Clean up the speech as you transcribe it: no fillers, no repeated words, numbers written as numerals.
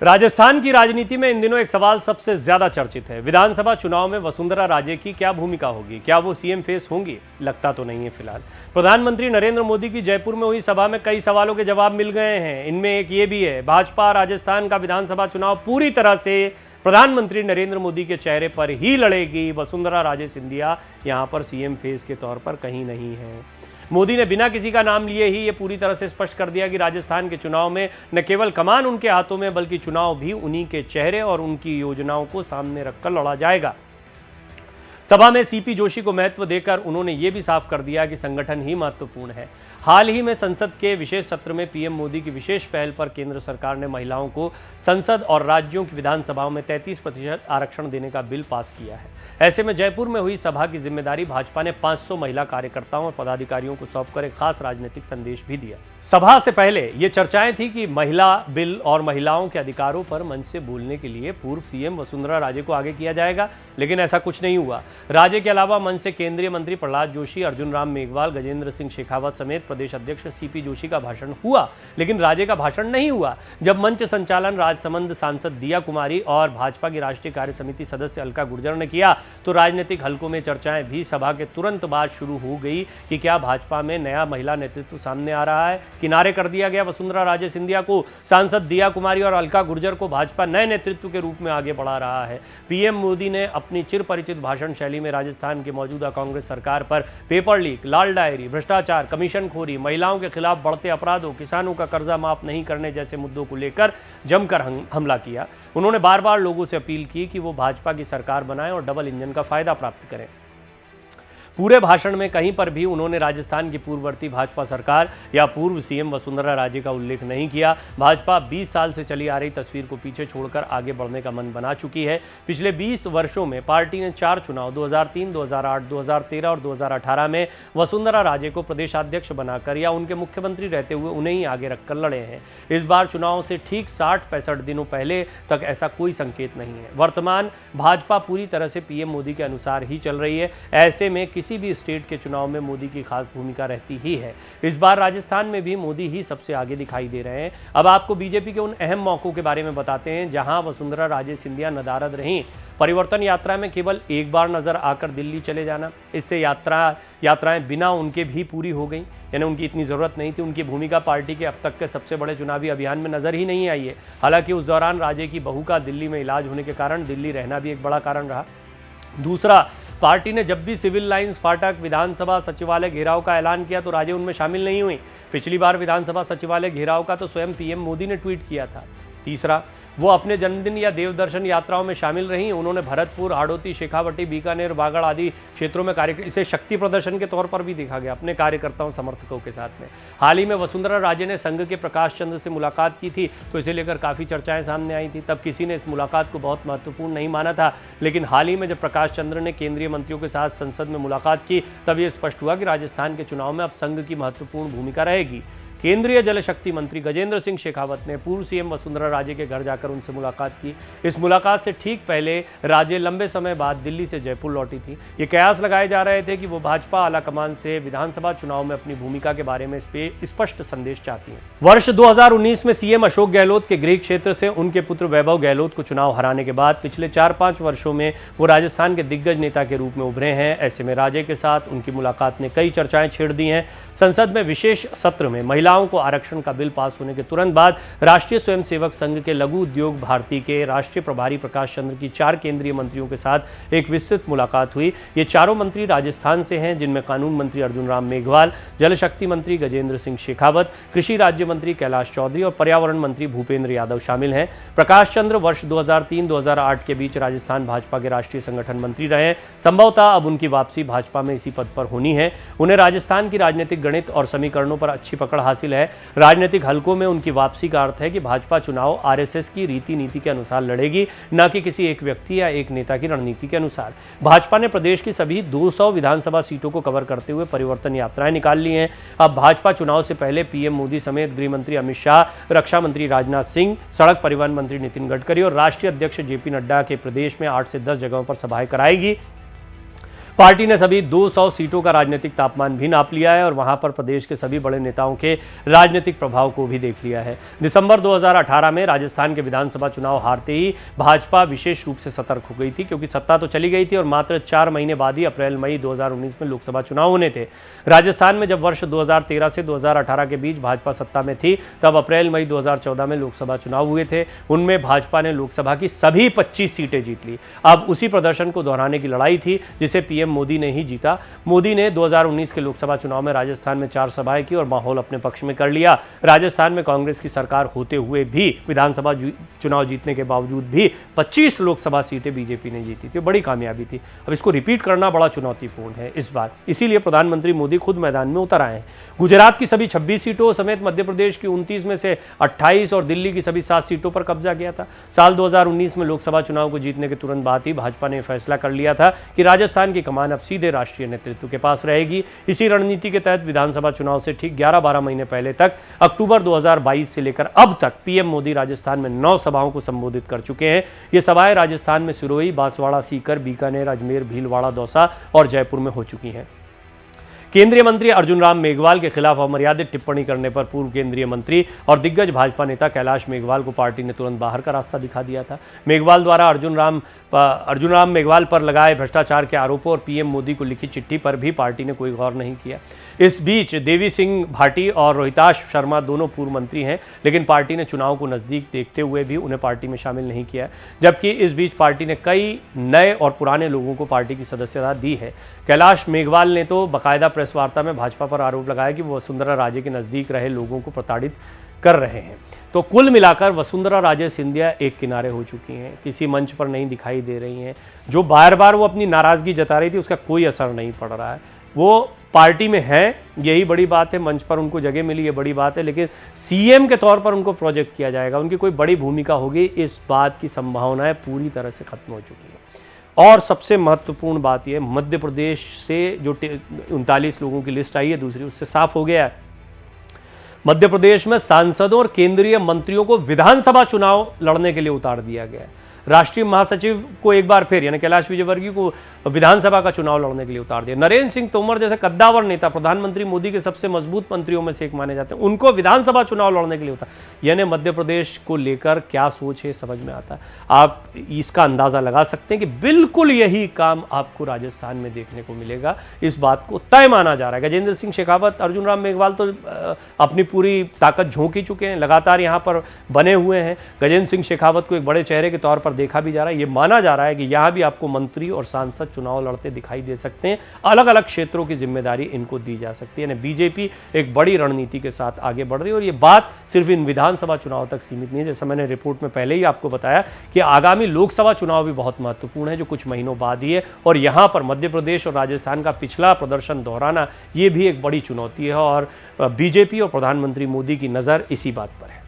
राजस्थान की राजनीति में इन दिनों एक सवाल सबसे ज्यादा चर्चित है। विधानसभा चुनाव में वसुंधरा राजे की क्या भूमिका होगी? क्या वो सीएम फेस होंगी? लगता तो नहीं है फिलहाल। प्रधानमंत्री नरेंद्र मोदी की जयपुर में हुई सभा में कई सवालों के जवाब मिल गए हैं। इनमें एक ये भी है, भाजपा राजस्थान का विधानसभा चुनाव पूरी तरह से प्रधानमंत्री नरेंद्र मोदी के चेहरे पर ही लड़ेगी। वसुंधरा राजे सिंधिया यहां पर सीएम फेस के तौर पर कहीं नहीं है। मोदी ने बिना किसी का नाम लिए ही ये पूरी तरह से स्पष्ट कर दिया कि राजस्थान के चुनाव में न केवल कमान उनके हाथों में, बल्कि चुनाव भी उन्हीं के चेहरे और उनकी योजनाओं को सामने रखकर लड़ा जाएगा। सभा में सीपी जोशी को महत्व देकर उन्होंने ये भी साफ कर दिया कि संगठन ही महत्वपूर्ण है। हाल ही में संसद के विशेष सत्र में पीएम मोदी की विशेष पहल पर केंद्र सरकार ने महिलाओं को संसद और राज्यों की विधानसभाओं में 33% आरक्षण देने का बिल पास किया है। ऐसे में जयपुर में हुई सभा की जिम्मेदारी भाजपा ने 500 महिला कार्यकर्ताओं और पदाधिकारियों को सौंपकर एक खास राजनीतिक संदेश भी दिया। सभा से पहले ये चर्चाएं थी कि महिला बिल और महिलाओं के अधिकारों पर मंच से बोलने के लिए पूर्व सीएम वसुंधरा राजे को आगे किया जाएगा, लेकिन ऐसा कुछ नहीं हुआ। राजे के अलावा मंच से केंद्रीय मंत्री प्रहलाद जोशी, अर्जुन राम मेघवाल, गजेंद्र सिंह शेखावत समेत प्रदेश अध्यक्ष सीपी जोशी का भाषण हुआ, लेकिन राजे का भाषण नहीं हुआ। जब मंच संचालन राजसमंद सांसद दिया कुमारी और भाजपा की राष्ट्रीय कार्य समिति सदस्य अलका गुर्जर ने किया, तो राजनीतिक हलकों में चर्चाएं भी सभा के तुरंत बाद शुरू हो गई कि क्या भाजपा में नया महिला नेतृत्व सामने आ रहा है। किनारे कर दिया गया वसुंधरा राजे सिंधिया को। सांसद दिया कुमारी और अलका गुर्जर को भाजपा नए नेतृत्व के रूप में आगे बढ़ा रहा है। पीएम मोदी ने अपनी चिर परिचित भाषण शैली में राजस्थान की मौजूदा कांग्रेस सरकार पर पेपर लीक, लाल डायरी, भ्रष्टाचार, कमीशन खोरी, महिलाओं के खिलाफ बढ़ते अपराधों, किसानों का कर्जा माफ नहीं करने जैसे मुद्दों को लेकर जमकर हमला किया। उन्होंने बार बार लोगों से अपील की कि वो भाजपा की सरकार बनाएं और डबल इंजन का फायदा प्राप्त करें। पूरे भाषण में कहीं पर भी उन्होंने राजस्थान की पूर्ववर्ती भाजपा सरकार या पूर्व सीएम वसुंधरा राजे का उल्लेख नहीं किया। भाजपा 20 साल से चली आ रही तस्वीर को पीछे छोड़कर आगे बढ़ने का मन बना चुकी है। पिछले 20 वर्षों में पार्टी ने 4 चुनाव 2003, 2008, 2013 और 2018 में वसुंधरा राजे को प्रदेशाध्यक्ष बनाकर या उनके मुख्यमंत्री रहते हुए उन्हें ही आगे रखकर लड़े हैं। इस बार चुनाव से ठीक 60-65 दिनों पहले तक ऐसा कोई संकेत नहीं है। वर्तमान भाजपा पूरी तरह से पीएम मोदी के अनुसार ही चल रही है। ऐसे में किसी भी स्टेट के चुनाव में मोदी की खास भूमिका रहती ही है। इस बार राजस्थान में भी मोदी ही सबसे आगे दिखाई दे रहे हैं। अब आपको बीजेपी के उन अहम मौकों के बारे में बताते हैं जहां वसुंधरा राजे सिंधिया नदारद रहीं। परिवर्तन यात्रा में केवल एक बार नजर आकर दिल्ली चले जाना, इससे यात्राएं बिना उनके भी पूरी हो गई, यानी उनकी इतनी जरूरत नहीं थी। उनकी भूमिका पार्टी के अब तक के सबसे बड़े चुनावी अभियान में नजर ही नहीं आई है। हालांकि उस दौरान राजे की बहू का दिल्ली में इलाज होने के कारण दिल्ली रहना भी एक बड़ा कारण रहा। दूसरा, पार्टी ने जब भी सिविल लाइंस फाटक, विधानसभा सचिवालय घेराव का ऐलान किया तो राजे उनमें शामिल नहीं हुई। पिछली बार विधानसभा सचिवालय घेराव का तो स्वयं पीएम मोदी ने ट्वीट किया था। तीसरा, वो अपने जन्मदिन या देवदर्शन यात्राओं में शामिल रहीं। उन्होंने भरतपुर, हाड़ौती, शेखावटी, बीकानेर, बागड़ आदि क्षेत्रों में इसे शक्ति प्रदर्शन के तौर पर भी देखा गया अपने कार्यकर्ताओं समर्थकों के साथ में। हाल ही में वसुंधरा राजे ने संघ के प्रकाश चंद्र से मुलाकात की थी, तो इसे लेकर काफ़ी चर्चाएं सामने आई थी। तब किसी ने इस मुलाकात को बहुत महत्वपूर्ण नहीं माना था, लेकिन हाल ही में जब प्रकाश चंद्र ने केंद्रीय मंत्रियों के साथ संसद में मुलाकात की, तब ये स्पष्ट हुआ कि राजस्थान के चुनाव में अब संघ की महत्वपूर्ण भूमिका रहेगी। केंद्रीय जल शक्ति मंत्री गजेंद्र सिंह शेखावत ने पूर्व सीएम वसुंधरा राजे के घर जाकर उनसे मुलाकात की। इस मुलाकात से ठीक पहले राजे लंबे समय बाद दिल्ली से जयपुर लौटी थी। ये कयास लगाए जा रहे थे कि वो भाजपा आलाकमान से विधानसभा चुनाव में अपनी भूमिका के बारे में स्पष्ट संदेश चाहती हैं। वर्ष 2019 में सीएम अशोक गहलोत के गृह क्षेत्र से उनके पुत्र वैभव गहलोत को चुनाव हराने के बाद पिछले 4-5 वर्षों में वो राजस्थान के दिग्गज नेता के रूप में उभरे हैं। ऐसे में राजे के साथ उनकी मुलाकात ने कई चर्चाएं छेड़ दी हैं। संसद में विशेष सत्र में महिलाओं को आरक्षण का बिल पास होने के तुरंत बाद राष्ट्रीय स्वयंसेवक संघ के लघु उद्योग भारती के राष्ट्रीय प्रभारी प्रकाश चंद्र की 4 केंद्रीय मंत्रियों के साथ एक विस्तृत मुलाकात हुई। ये चारों मंत्री राजस्थान से हैं, जिनमें कानून मंत्री अर्जुन राम मेघवाल, जल शक्ति मंत्री गजेंद्र सिंह शेखावत, कृषि राज्य मंत्री कैलाश चौधरी और पर्यावरण मंत्री भूपेंद्र यादव शामिल हैं। प्रकाश चंद्र वर्ष 2003-2008 के बीच राजस्थान भाजपा के राष्ट्रीय संगठन मंत्री रहे। संभवतः अब उनकी वापसी भाजपा में इसी पद पर होनी है। उन्हें राजस्थान की राजनीतिक गणित और समीकरणों पर अच्छी पकड़ हासिल है। राजनीतिक हलकों में उनकी वापसी का अर्थ है कि भाजपा चुनाव आरएसएस की रीति नीति के अनुसार लड़ेगी, न कि किसी एक व्यक्ति या एक नेता की रणनीति के अनुसार। भाजपा ने प्रदेश की सभी 200 विधानसभा सीटों को कवर करते हुए परिवर्तन यात्राएं निकाल ली हैं। अब भाजपा चुनाव से पहले पीएम मोदी समेत गृह मंत्री अमित शाह, रक्षा मंत्री राजनाथ सिंह, सड़क परिवहन मंत्री नितिन गडकरी और राष्ट्रीय अध्यक्ष जेपी नड्डा के प्रदेश में 8 से 10 जगहों पर सभाएं कराएगी। पार्टी ने सभी 200 सीटों का राजनीतिक तापमान भी नाप लिया है और वहां पर प्रदेश के सभी बड़े नेताओं के राजनीतिक प्रभाव को भी देख लिया है। दिसंबर 2018 में राजस्थान के विधानसभा चुनाव हारते ही भाजपा विशेष रूप से सतर्क हो गई थी, क्योंकि सत्ता तो चली गई थी और मात्र 4 महीने बाद ही अप्रैल मई 2019 में लोकसभा चुनाव होने थे। राजस्थान में जब वर्ष 2013 से 2018 के बीच भाजपा सत्ता में थी, तब अप्रैल मई 2014 में लोकसभा चुनाव हुए थे। उनमें भाजपा ने लोकसभा की सभी 25 सीटें जीत ली। अब उसी प्रदर्शन को दोहराने की लड़ाई थी जिसे पीएम मोदी ने ही जीता। मोदी ने 2019 के लोकसभा चुनाव में राजस्थान में 4 सभाएं की और माहौल अपने पक्ष में कर लिया। राजस्थान में कांग्रेस की सरकार होते हुए भी विधानसभा चुनाव जीतने के बावजूद भी 25 लोकसभा सीटें बीजेपी ने जीती थी। बड़ी कामयाबी थी। अब इसको रिपीट करना बड़ा चुनौतीपूर्ण है इस बार, इसीलिए प्रधानमंत्री मोदी खुद मैदान में उतर आए हैं। गुजरात की सभी 26 सीटों समेत मध्य प्रदेश की 29 में से 28 और दिल्ली की सभी 7 सीटों पर कब्जा किया था। साल 2019 में लोकसभा चुनाव को जीतने के तुरंत बाद ही भाजपा ने फैसला कर लिया था कि राजस्थान की कमान अब सीधे राष्ट्रीय नेतृत्व के पास रहेगी। इसी रणनीति के तहत विधानसभा चुनाव से ठीक 11-12 महीने पहले तक अक्टूबर 2022 से लेकर अब तक पीएम मोदी राजस्थान में 9 सभाओं को संबोधित कर चुके हैं। ये सभाएं राजस्थान में सिरोही, बांसवाड़ा, सीकर, बीकानेर, अजमेर, भीलवाड़ा, दौसा और जयपुर में हो चुकी हैं। केंद्रीय मंत्री अर्जुन राम मेघवाल के खिलाफ अमर्यादित टिप्पणी करने पर पूर्व केंद्रीय मंत्री और दिग्गज भाजपा नेता कैलाश मेघवाल को पार्टी ने तुरंत बाहर का रास्ता दिखा दिया था। मेघवाल द्वारा अर्जुन राम मेघवाल पर लगाए भ्रष्टाचार के आरोपों और पीएम मोदी को लिखी चिट्ठी पर भी पार्टी ने कोई गौर नहीं किया। इस बीच देवी सिंह भाटी और रोहिताश शर्मा दोनों पूर्व मंत्री हैं, लेकिन पार्टी ने चुनाव को नजदीक देखते हुए भी उन्हें पार्टी में शामिल नहीं किया। जबकि इस बीच पार्टी ने कई नए और पुराने लोगों को पार्टी की सदस्यता दी है। कैलाश मेघवाल ने तो बाकायदा प्रेस वार्ता में भाजपा पर आरोप लगाया कि वो वसुंधरा राजे के नजदीक रहे लोगों को प्रताड़ित कर रहे हैं। तो कुल मिलाकर वसुंधरा राजे सिंधिया एक किनारे हो चुकी हैं, किसी मंच पर नहीं दिखाई दे रही हैं। जो बार बार वो अपनी नाराजगी जता रही थी उसका कोई असर नहीं पड़ रहा है। वो पार्टी में है, यही बड़ी बात है, मंच पर उनको जगह मिली, ये बड़ी बात है, लेकिन सीएम के तौर पर उनको प्रोजेक्ट किया जाएगा, उनकी कोई बड़ी भूमिका होगी, इस बात की संभावनाएं पूरी तरह से खत्म हो चुकी है। और सबसे महत्वपूर्ण बात यह, मध्य प्रदेश से जो 39 लोगों की लिस्ट आई है दूसरी, उससे साफ हो गया है मध्य प्रदेश में सांसदों और केंद्रीय मंत्रियों को विधानसभा चुनाव लड़ने के लिए उतार दिया गया है। राष्ट्रीय महासचिव को एक बार फिर यानी कैलाश विजयवर्गीय को विधानसभा का चुनाव लड़ने के लिए उतार दिया। नरेंद्र सिंह तोमर जैसे कद्दावर नेता, प्रधानमंत्री मोदी के सबसे मजबूत मंत्रियों में से एक माने जाते हैं, उनको विधानसभा चुनाव लड़ने के लिए उतार। यानी मध्य प्रदेश को लेकर क्या सोच है समझ में आता है। आप इसका अंदाजा लगा सकते हैं कि बिल्कुल यही काम आपको राजस्थान में देखने को मिलेगा। इस बात को तय माना जा रहा है। गजेंद्र सिंह शेखावत, अर्जुन राम मेघवाल तो अपनी पूरी ताकत झोंक ही चुके हैं, लगातार यहाँ पर बने हुए हैं। गजेंद्र सिंह शेखावत को एक बड़े चेहरे के तौर पर देखा भी जा रहा है। ये माना जा रहा है कि यहां भी आपको मंत्री और सांसद चुनाव लड़ते दिखाई दे सकते हैं। अलग अलग क्षेत्रों की जिम्मेदारी इनको दी जा सकती है। यानी बीजेपी एक बड़ी रणनीति के साथ आगे बढ़ रही है और ये बात सिर्फ इन विधानसभा चुनाव तक सीमित नहीं है। जैसा मैंने रिपोर्ट में पहले ही आपको बताया कि आगामी लोकसभा चुनाव भी बहुत महत्वपूर्ण है, जो कुछ महीनों बाद ही है। और यहां पर मध्य प्रदेश और राजस्थान का पिछला प्रदर्शन दोहराना, ये भी एक बड़ी चुनौती है और बीजेपी और प्रधानमंत्री मोदी की नजर इसी बात पर है।